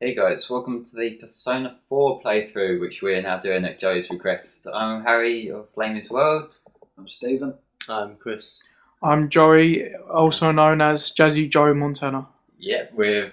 Hey guys, welcome to the Persona 4 playthrough, which we're now doing at Joey's request. I'm Harry of Flame is World. I'm Stephen. I'm Chris. I'm Joey, also known as Jazzy Joe Montana. Yeah, we've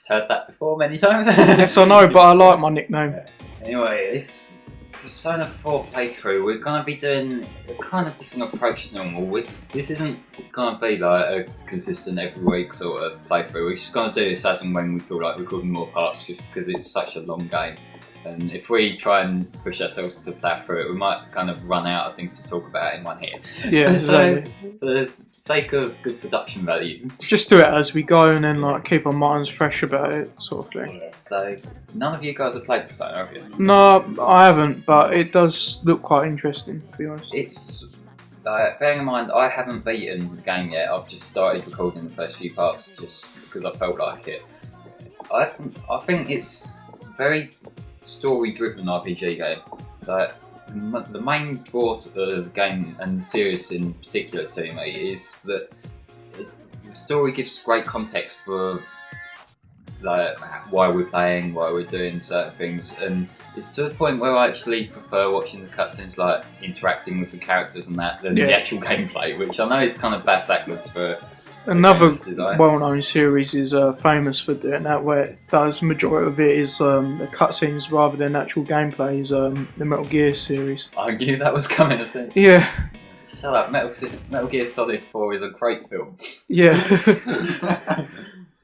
heard that before many times. Yes, I know, but I like my nickname. Anyway, it's Persona 4 playthrough. We're going to be doing a kind of different approach to normal. This isn't going to be like a consistent every week sort of playthrough. We're just going to do this as and when we feel like recording more parts, just because it's such a long game. And if we try and push ourselves to plough through it, we might kind of run out of things to talk about in one hit. Yeah, So, exactly. for the sake of good production value, Just do it as we go and then like keep our minds fresh about it, sort of thing. so none of you guys have played Persona, have you? No, I haven't, but it does look quite interesting, to be honest. It's bearing in mind I haven't beaten the game yet. I've just started recording the first few parts just because I felt like it. I think it's a very story-driven RPG game. Like, the main draw to the game and the series in particular to me is that the story gives great context for like why we're playing, why we're doing certain things, and it's to the point where I actually prefer watching the cutscenes, like interacting with the characters and that, than the actual gameplay, which I know is kind of backwards for Another game's design. well-known series is famous for doing that, where it does majority of it is the cutscenes rather than actual gameplay. Is the Metal Gear series. I knew that was coming. I said, Yeah, shut up, Metal Gear Solid 4 is a great film. yeah.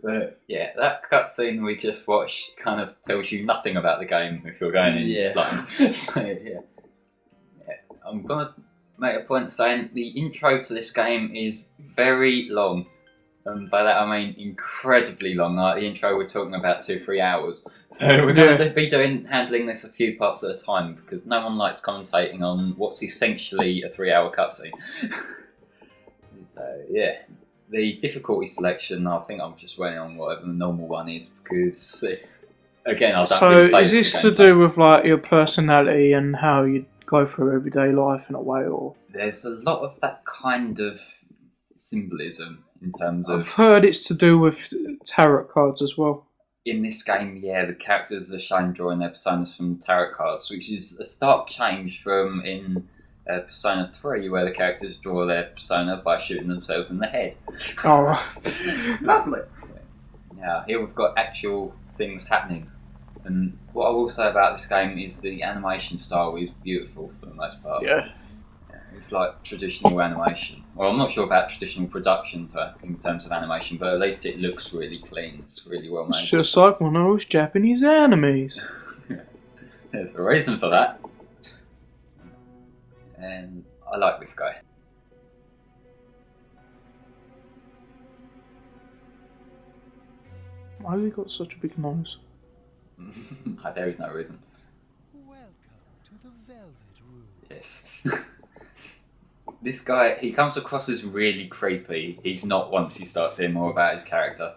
But yeah, that cutscene we just watched kind of tells you nothing about the game if you're going in blind. So, yeah. I'm gonna make a point of saying the intro to this game is very long, and by that I mean incredibly long. Like the intro, we're talking about 2-3 hours. So we're going to be handling this a few parts at a time because no one likes commentating on what's essentially a 3-hour cutscene. So yeah. The difficulty selection, I think I'm just running on whatever the normal one is because, again, I don't really play Is this to do with like your personality and how you go through everyday life in a way, or? There's a lot of that kind of symbolism in terms of. I've heard it's to do with tarot cards as well. In this game, yeah, the characters are shown drawing their personas from tarot cards, which is a stark change from in Persona 3, where the characters draw their persona by shooting themselves in the head. Oh, Lovely. Now, here we've got actual things happening. And what I will say about this game is the animation style is beautiful for the most part. yeah. It's like traditional animation. Well, I'm not sure about traditional production in terms of animation, but at least it looks really clean. It's really well made. It's just like one of those Japanese animes. There's a reason for that. And I like this guy. Why have you got such a big nose? There is no reason. Welcome to the Velvet Room. Yes. This guy, he comes across as really creepy. He's not once you start seeing more about his character.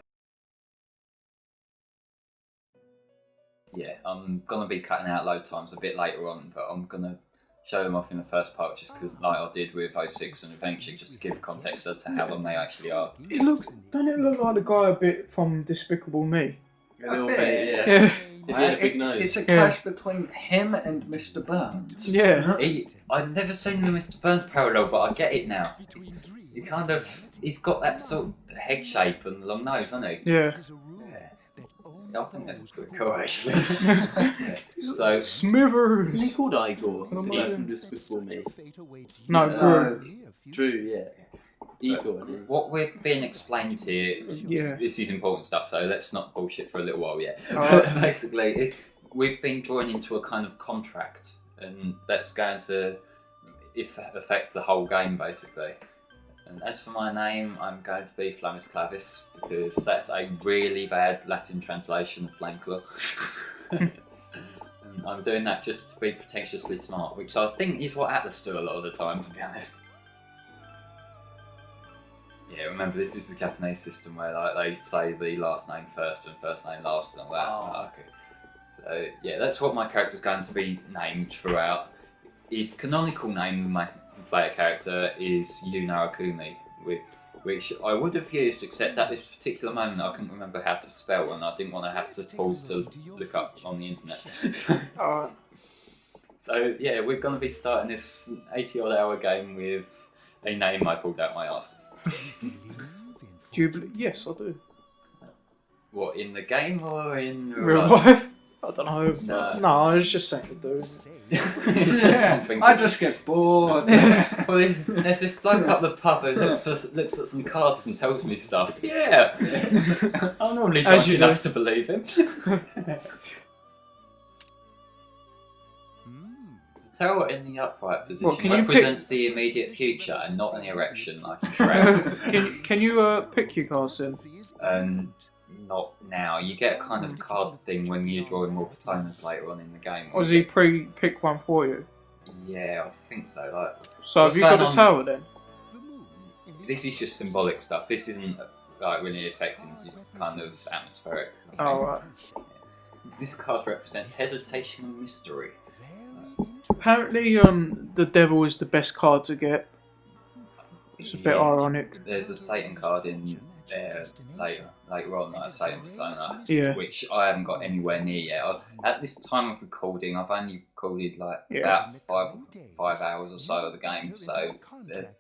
Yeah, I'm going to be cutting out load times a bit later on, but I'm going to show them off in the first part just because, like I did with 06 and Adventure, just to give context as to how long they actually are. Don't it look like the guy a bit from Despicable Me? A little bit, bit, Yeah. If he had a big nose. It's a clash between him and Mr. Burns. Yeah. I've never seen the Mr. Burns parallel, but I get it now. He kind of, he's got that sort of head shape and long nose, hasn't he? Yeah. I think that's pretty cool, actually. Yeah. So, Smithers. Isn't he called Igor? What am The I guy doing? from Despicable Me. No, Gru. True, yeah. Igor. what we're being explained here, Yeah. this is important stuff, so let's not bullshit for a little while yet. Alright. Basically, we've been drawn into a kind of contract, and that's going to affect the whole game, basically. And as for my name, I'm going to be Flammis Clavis, because that's a really bad Latin translation of Flameclaw. And I'm doing that just to be pretentiously smart, which I think is what Atlas do a lot of the time, to be honest. Yeah, remember this is the Japanese system where like they say the last name first and first name last and all that. Oh. Okay. So yeah, that's what my character's going to be named throughout. His canonical name of my player character is Yu Narakumi, which I would have used, except at this particular moment I couldn't remember how to spell, and I didn't want to have to pause to look up on the internet. Alright. So yeah, we're going to be starting this 80-odd hour game with a name I pulled out my arse. Do you believe? Yes, I do. What, in the game or in Real life? I don't know. No. No, I was just saying to do. It's just something. I just get bored. Well, there's this bloke up the pub who looks at some cards and tells me stuff. Yeah, I'm normally As drunk you enough do. to believe him. Tell in the upright position What, can you represents the immediate future and not an erection like a Shrek. Can you pick your cards then? Not now. You get a kind of card thing when you're drawing more personas later on in the game. Or does he pre-pick one for you? Yeah, I think so. Like, So What's have you got going a on? tower then? this is just symbolic stuff. This isn't like really affecting. This is kind of atmospheric. Oh, right. This card represents hesitation and mystery. Apparently, the devil is the best card to get. It's a bit ironic. There's a Satan card in there later on, like a Satan persona, Yeah. which I haven't got anywhere near yet. At this time of recording, I've only recorded like Yeah. about 5 hours or so of the game, so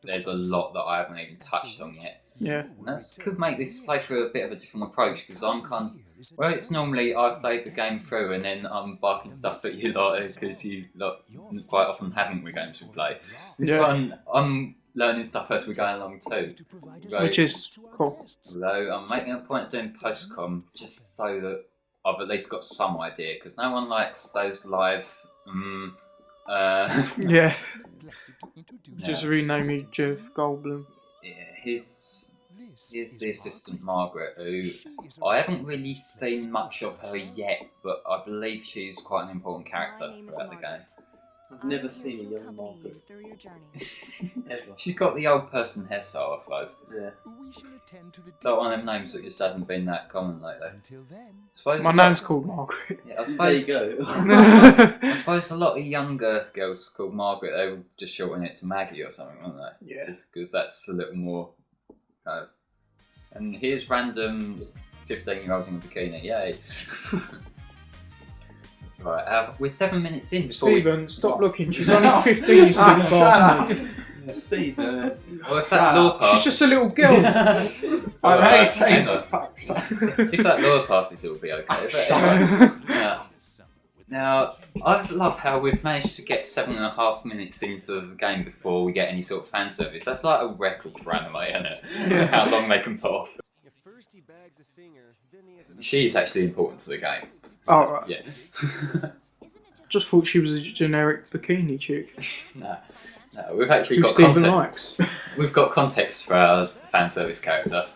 there's a lot that I haven't even touched on yet. Yeah. And that could make this playthrough a bit of a different approach, because I'm kind of, well, it's normally I've played the game through and then I'm barking stuff at you lot because you lot quite often haven't with games we play. This Yeah. one, I'm learning stuff as we're going along too. Which is cool. Although I'm making a point of doing post-com just so that I've at least got some idea, because no one likes those live. Yeah. Just rename you Jeff Goldblum. Yeah, here's the assistant Margaret, who I haven't really seen much of her yet, but I believe she's quite an important character throughout the game. I've never seen a young Margaret. Ever. She's got the old person hairstyle, I suppose. Yeah. Not one of them names that just hasn't been that common lately. I suppose My name's called Margaret. Yeah, I There you suppose. go. I suppose a lot of younger girls called Margaret, they would just shorten it to Maggie or something, wouldn't they? Yeah. Just because that's a little more kind of. And here's random 15-year-old in a bikini, yay! Right, we're 7 minutes in before Stephen, stop looking. She's only 15, you silly bastard. Steve. Well, if that law She's passes, just a little girl. I'm Alright, 18. hang on. If that law passes, it'll be okay. But anyway, now, I love how we've managed to get 7.5 minutes into the game before we get any sort of fan service. That's like a record for anime, isn't it? Yeah. How long they can put off. She's actually important to the game. Oh, right. Yeah. Just thought she was a generic bikini chick No, we've actually who got Stephen context. likes. We've got context for our fan service character.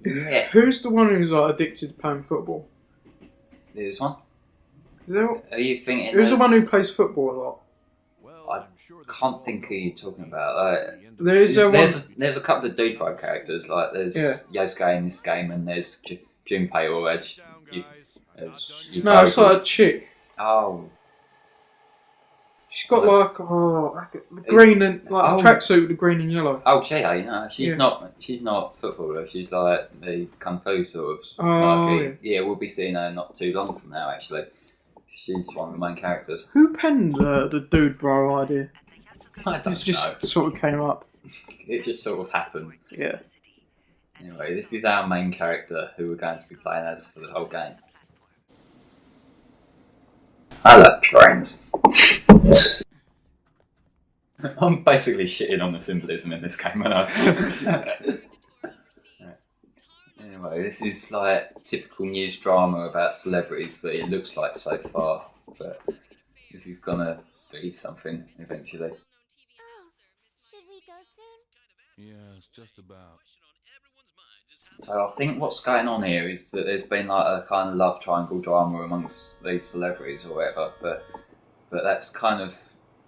Yeah. Who's the one who's like addicted to playing football? There's one. Is there, Are you thinking? who's the one who plays football a lot? I can't think who you're talking about. There's one. There's a couple of Dude Pro characters, like there's Yosuke in this game, and there's Junpei, or as you No, it's like a chick. Oh, She's got like the green and like a tracksuit with the green and yellow. Chie, no, she's not. She's not footballer. She's like the kung fu sort of. Oh, marquee. Yeah, we'll be seeing her not too long from now. Actually, she's one of the main characters. Who penned the dude bro idea? I don't It just know. sort of came up. It just sort of happened. Yeah. Anyway, this is our main character who we're going to be playing as for the whole game. I love trains. I'm basically shitting on the symbolism in this game, aren't I? Anyway, this is like typical news drama about celebrities that it looks like so far, but this is gonna be something eventually. Should we go soon? Yeah, it's just about. So I think what's going on here is that there's been like a kind of love triangle drama amongst these celebrities or whatever, but that's kind of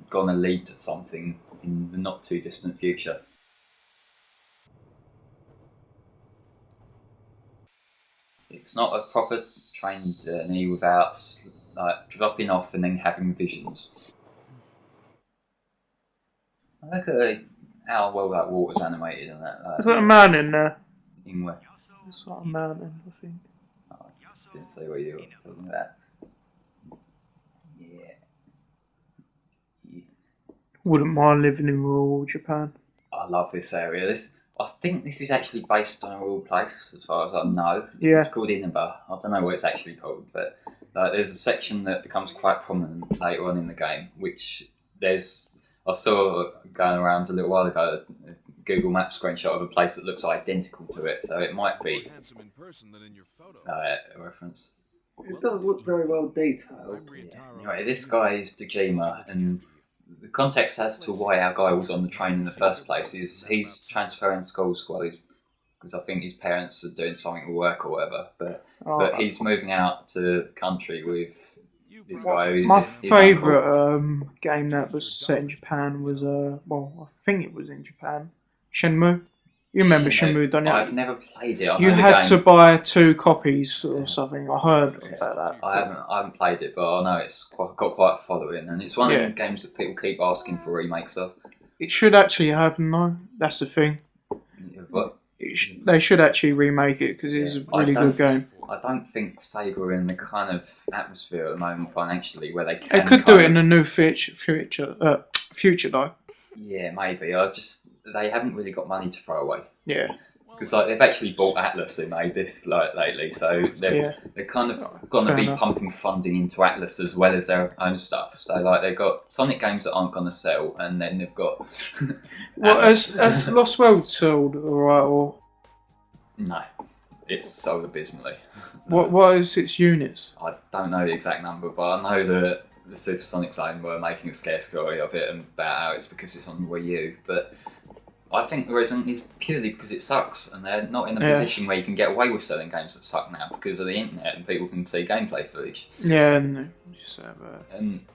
gonna lead to something in the not too distant future. It's not a proper train journey without like dropping off and then having visions. Look at how well that water's animated and that. There's like a man in there. In where? It's like a mountain, I think. Oh, didn't say what you were talking about. Yeah. Wouldn't mind living in rural Japan. I love this area. I think this is actually based on a real place, as far as I know. Yeah. It's called Inaba. I don't know what it's actually called, but there's a section that becomes quite prominent later on in the game, which I saw going around a little while ago, a Google Maps screenshot of a place that looks identical to it, so it might be a reference. It does look very well detailed. Anyway, this guy is Dojima, and the context as to why our guy was on the train in the first place is he's transferring schools because I think his parents are doing something with work or whatever, but he's moving out to the country with this guy who's my his favourite uncle. game that was set in Japan was I think it was in Japan. Shenmue. You remember Shenmue, don't you? I've never played it. You had to buy 2 copies or something. I heard about that. I haven't played it, but I know it's got quite a following, and it's one of the games that people keep asking for remakes of. It should actually happen though. That's the thing. But They should actually remake it because it's a really good game. I don't think Sega are in the kind of atmosphere at the moment financially where they can. They could do it in a new future though. Yeah, maybe. They haven't really got money to throw away. Yeah. Because they've actually bought Atlas who made this lately, so they're kind of going to be pumping funding into Atlas as well as their own stuff. So they've got Sonic games that aren't going to sell, and then they've got. Well, has Lost World sold alright or? No, it's sold abysmally. What is its units? I don't know the exact number, but I know that the Supersonic Zone were making a scare story of it and about how it's because it's on the Wii U, but I think the reason is purely because it sucks, and they're not in a position where you can get away with selling games that suck now because of the internet and people can see gameplay footage. Yeah, no. And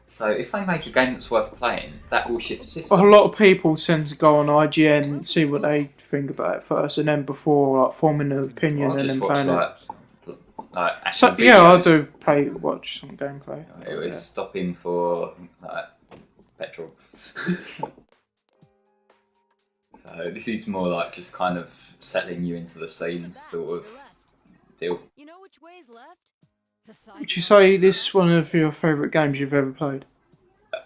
so if they make a game that's worth playing, that will ship systems. A lot of people tend to go on IGN and see what they think about it first, and then before forming an opinion and then playing it. So, I do watch some gameplay. It was stopping for petrol. So this is more like just kind of settling you into the scene sort of deal. You know which way is left? Would you say this is one of your favourite games you've ever played?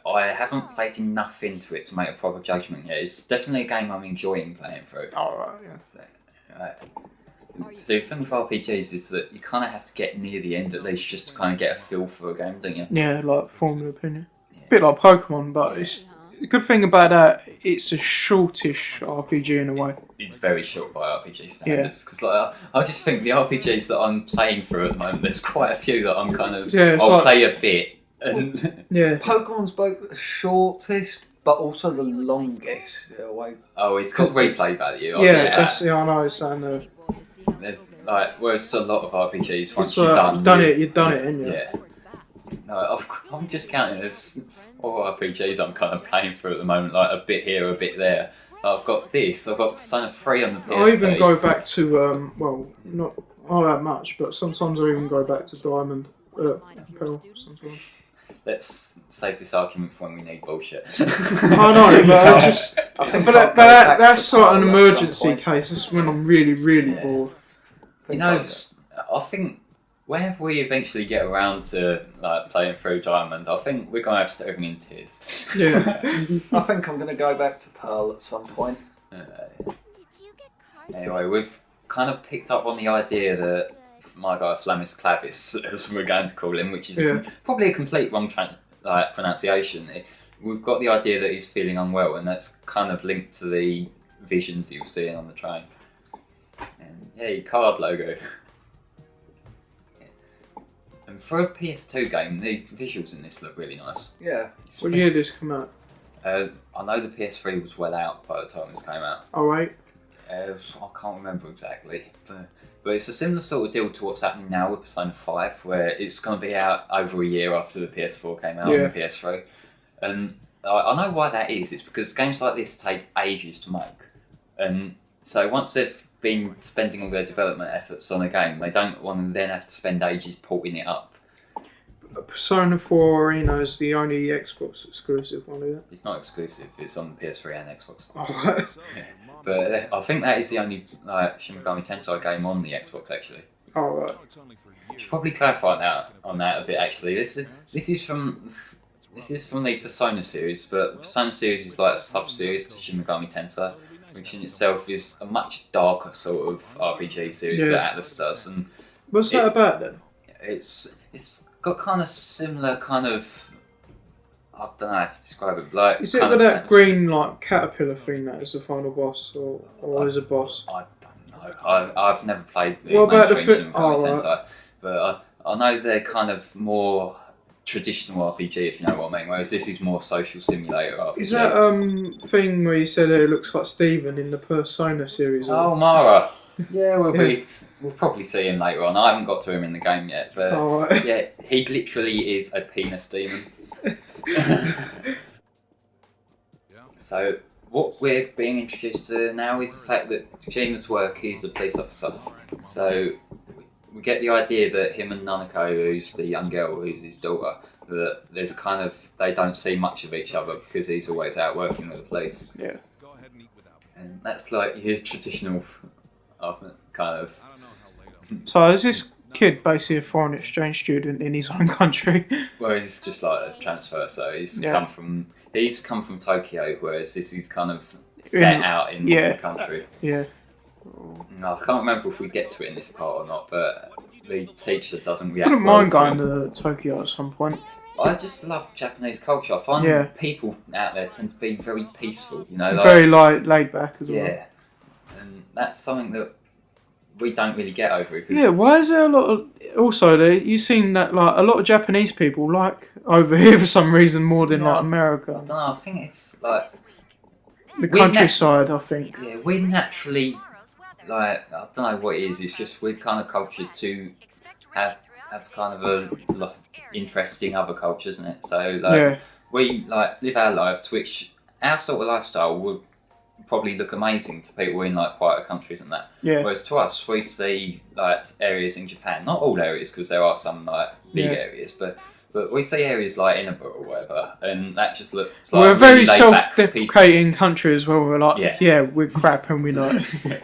I haven't played enough into it to make a proper judgment yet. It's definitely a game I'm enjoying playing through. Alright, yeah. The thing with RPGs is that you kind of have to get near the end at least just to kind of get a feel for a game, don't you? Yeah, like form an opinion. A bit like Pokemon, but it's the good thing about that, it's a shortish RPG in a way. It's very short by RPG standards. Because I just think the RPGs that I'm playing through at the moment, there's quite a few that I'm kind of... I'll play a bit. And Pokemon's both the shortest, but also the longest in a way. Oh, it's got replay value. I know it's saying that. There's whereas a lot of RPGs, once you've done it, ain't you? Yeah. No, I'm just counting. There's 4 RPGs I'm kind of playing through at the moment, like a bit here, a bit there. I've got Persona 3 on the PSP. I even go back to not that much, but sometimes I even go back to Diamond, Pearl. Sometimes. Let's save this argument for when we need bullshit. I know, but that's sort of an emergency case. That's when I'm really, really bored. You know, I think whenever we eventually get around to playing through Diamond, I think we're gonna have to start in tears. Yeah. I think I'm gonna go back to Pearl at some point. Anyway, we've kind of picked up on the idea that my guy Flamis Clavis, as we're going to call him, which is probably a complete wrong pronunciation. We've got the idea that he's feeling unwell, and that's kind of linked to the visions he was seeing on the train. And card logo. And for a PS2 game, the visuals in this look really nice. Yeah. What year did this come out? I know the PS3 was well out by the time this came out. Oh, right. I can't remember exactly, but it's a similar sort of deal to what's happening now with Persona 5, where it's going to be out over a year after the PS4 came out on the PS3. And I know why that is. It's because games like this take ages to make. And so once they've been spending all their development efforts on a game, they don't want to then have to spend ages porting it up. Persona 4 Arena is the only Xbox exclusive one, is it? It's not exclusive. It's on PS3 and Xbox. Oh, Yeah. But I think that is the only Shin Megami Tensei game on the Xbox actually. right. Should probably clarify that on that a bit actually. This is from the Persona series, but the Persona series is like a sub-series to Shin Megami Tensei, which in itself is a much darker sort of RPG series that Atlus does. And What's that about then? it's got kind of similar kind of, I don't know how to describe it. Like, Is it with that green like caterpillar thing that is the final boss, or is a boss? I don't know. I've never played the What about the mainstream Shin Megami right. Tensei, but I know they're kind of more traditional RPG, if you know what I mean. Whereas this is more social simulator RPG. Is that thing where you said it looks like Steven in the Persona series? Oh, Mara. Yeah, we'll probably see him later on. I haven't got to him in the game yet, but right. yeah, he literally is a penis demon. So what we're being introduced to now is the fact that Kojima's work, he's a police officer. So we get the idea that him and Nanako, who's the young girl, who's his daughter, that there's kind of, they don't see much of each other because he's always out working with the police. Yeah. And that's like your traditional kind of. So is this kid basically a foreign exchange student in his own country? Well, he's just like a transfer, so he's Yeah. come from Tokyo, whereas this is kind of set out in the country. Yeah. No, I can't remember if we get to it in this part or not, but the teacher doesn't I react. wouldn't well mind to going him. to Tokyo at some point. I just love Japanese culture. I find people out there tend to be very peaceful, you know, like, Very laid back as well. yeah, and that's something that we don't really get over. Because Yeah, why is there a lot of... Also, you've seen that like a lot of Japanese people like over here for some reason more than like I America. don't know. I think it's like The countryside, I think. yeah, we're naturally like, I don't know what it is. It's just we're kind of cultured to have kind of a like, interest in other cultures, isn't it? So like we like live our lives, which our sort of lifestyle would probably look amazing to people in like quieter countries and that. Yeah. Whereas to us, we see like areas in Japan, not all areas because there are some like big areas, but we see areas like Inaba or whatever, and that just looks like We're a very really laid-back, self-deprecating country as well. We're like, Yeah. we're crap and we know it.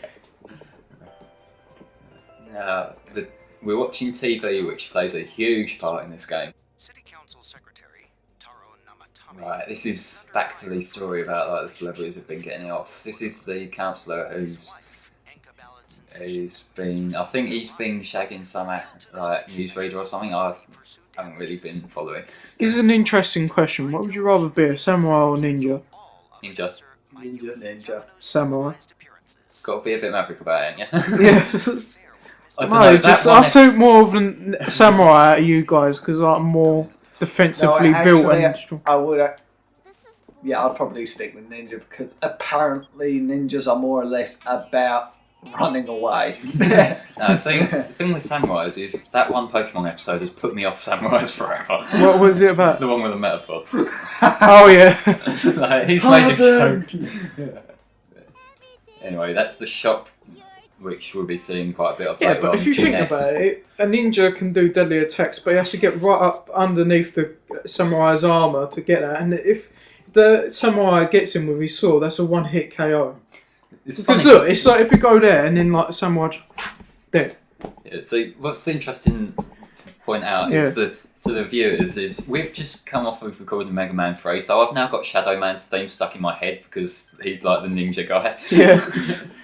We're watching TV, which plays a huge part in this game. City Council Secretary Taro Namatame. Right, this is back to the story about like the celebrities have been getting off. This is the councillor who's been, I think he's been shagging some like newsreader or something. I haven't really been following. It's an interesting question. What would you rather be, a samurai or ninja? Ninja. Samurai. Got to be a bit maverick about it, yeah. Yeah. I don't No, know, just that I one- suit more of a samurai out of you guys because I'm more defensively built and strong. I would. Yeah, I'd probably stick with ninja because apparently ninjas are more or less about running away. No, see, the thing with samurais is that one Pokemon episode has put me off samurais forever. What was it about? The one with the metaphor. Oh yeah. Like, he's amazing. Anyway, that's the shop, which we'll be seeing quite a bit of Yeah, later but on. if you think GNS. about it, a ninja can do deadly attacks, but he has to get right up underneath the samurai's armour to get that. And if the samurai gets him with his sword, that's a one-hit KO. It's Because funny. look, it's like if you go there and then like the samurai just dead. Yeah, so what's interesting to point out is that to the viewers is we've just come off of recording Mega Man 3, so I've now got Shadow Man's theme stuck in my head because he's like the ninja guy. Yeah.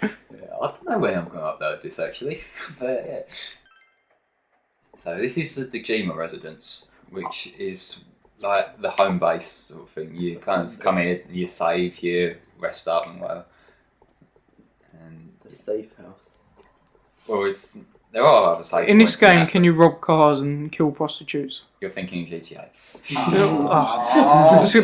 I don't know where I'm going to upload this actually, but yeah. So this is the Dejima residence, which is like the home base sort of thing. You kind of come here, you save, you rest up and whatever. And The safe house. well, there are other save In this points game, that, can you rob cars and kill prostitutes? You're thinking GTA.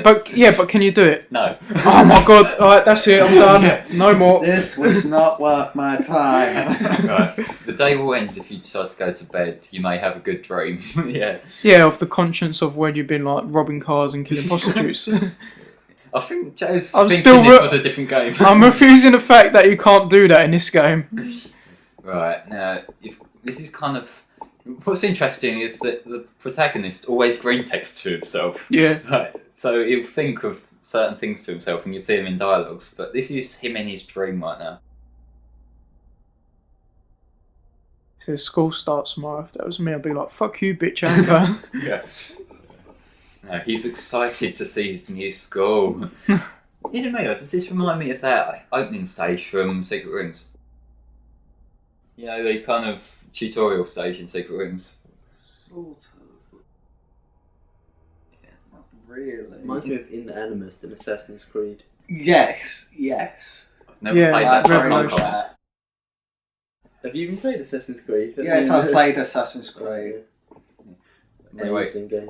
But can you do it? No. Oh my god! Alright, that's it. I'm done. No more. This was not worth my time. Right. The day will end if you decide to go to bed. You may have a good dream. Yeah. Yeah, off the conscience of when you've been like robbing cars and killing prostitutes. I think Joe's I'm thinking still this was a different game. I'm refusing the fact that you can't do that in this game. Right, now, this is kind of What's interesting is that the protagonist always green texts to himself. Yeah. Right. So he'll think of certain things to himself, and you see him in dialogues. But this is him in his dream right now. So school starts tomorrow. If that was me, I'd be like, "Fuck you, bitch, I'm going." Yeah. No, he's excited to see his new school. Either me, or does this remind me of that opening stage from Secret Rooms? You know, the kind of tutorial stage in Secret Rooms. Sort of. Yeah, not really. Reminds me of In the Animus in Assassin's Creed. Yes. I've never Yeah, played That's that very type much of that. Have you even played Assassin's Creed? Yes, I've played Assassin's Creed. Anyway, Amazing game.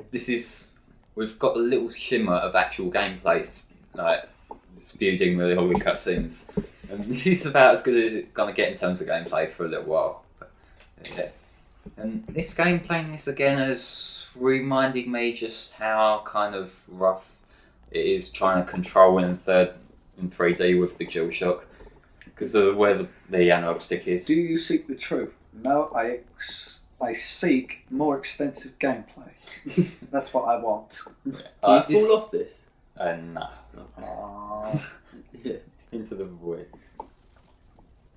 we've got a little shimmer of actual gameplay, like spewing with all the cutscenes. And this is about as good as it's going to get in terms of gameplay for a little while. But, yeah. And this game, playing this again, has reminded me just how kind of rough it is trying to control in 3D with the DualShock because of where the analog stick is. Do you seek the truth? No, I seek more extensive gameplay. That's what I want. Can you fall off this? Nah. Yeah. Into the void.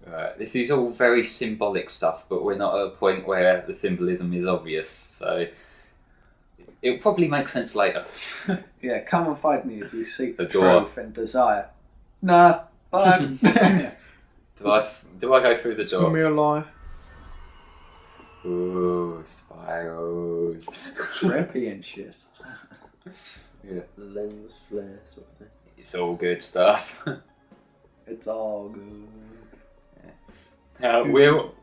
Right, this is all very symbolic stuff, but we're not at a point where the symbolism is obvious, so it'll probably make sense later. Yeah, come and find me if you seek the door. truth and desire. Nah, fine. Do I go through the Tell me door? a lie. Ooh, spirals. Trippy and shit. Yeah, Lens flare sort of thing. it's all good stuff. It's all good.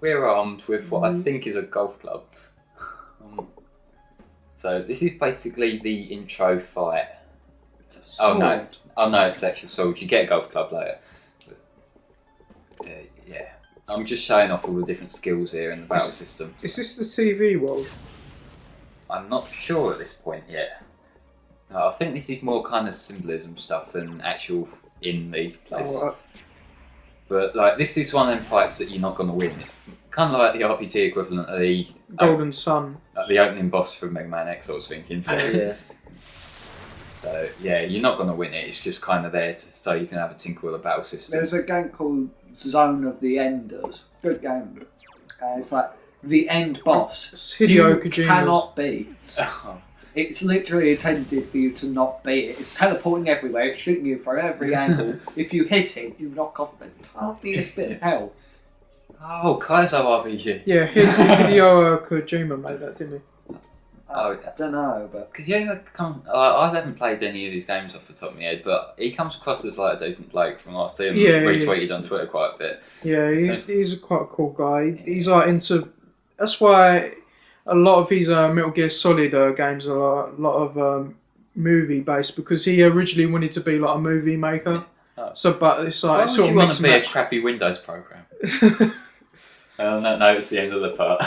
We're armed with what I think is a golf club. So this is basically the intro fight. It's a Oh no! sword. Oh no! It's actual swords. You get a golf club later. Yeah, I'm just showing off all the different skills here in the battle system. Is this the TV world? I'm not sure at this point yet. No, I think this is more kind of symbolism stuff than actual in the place. Oh, But like, this is one of them fights that you're not going to win. It's kind of like the RPG equivalent of the Golden Sun. like the opening boss from Mega Man X. I was thinking. Yeah. So Yeah, you're not going to win it. It's just kind of there so you can have a tinker with the battle system. there's a game called Zone of the Enders. Good game. It's like the end boss. It's Hideo You Kojima's. cannot beat. It's literally intended for you to not beat it. It's teleporting everywhere. It's shooting you from every angle. If you hit it, you knock off the tiniest bit of health. Oh, Kaiser RPG. Yeah, Hideo Kojima made that, didn't he? Oh, I don't know, but Because I haven't played any of these games off the top of my head, but he comes across as like a decent bloke from what I see him Yeah, retweeted on Twitter quite a bit. Yeah, So- he's quite a cool guy. He's like into. That's why a lot of his Metal Gear Solid games are a lot of movie based because he originally wanted to be like a movie maker. Oh. So, but it's Why like would sort you of want mixed to be a match. crappy Windows program? On that note, it's the end of the part.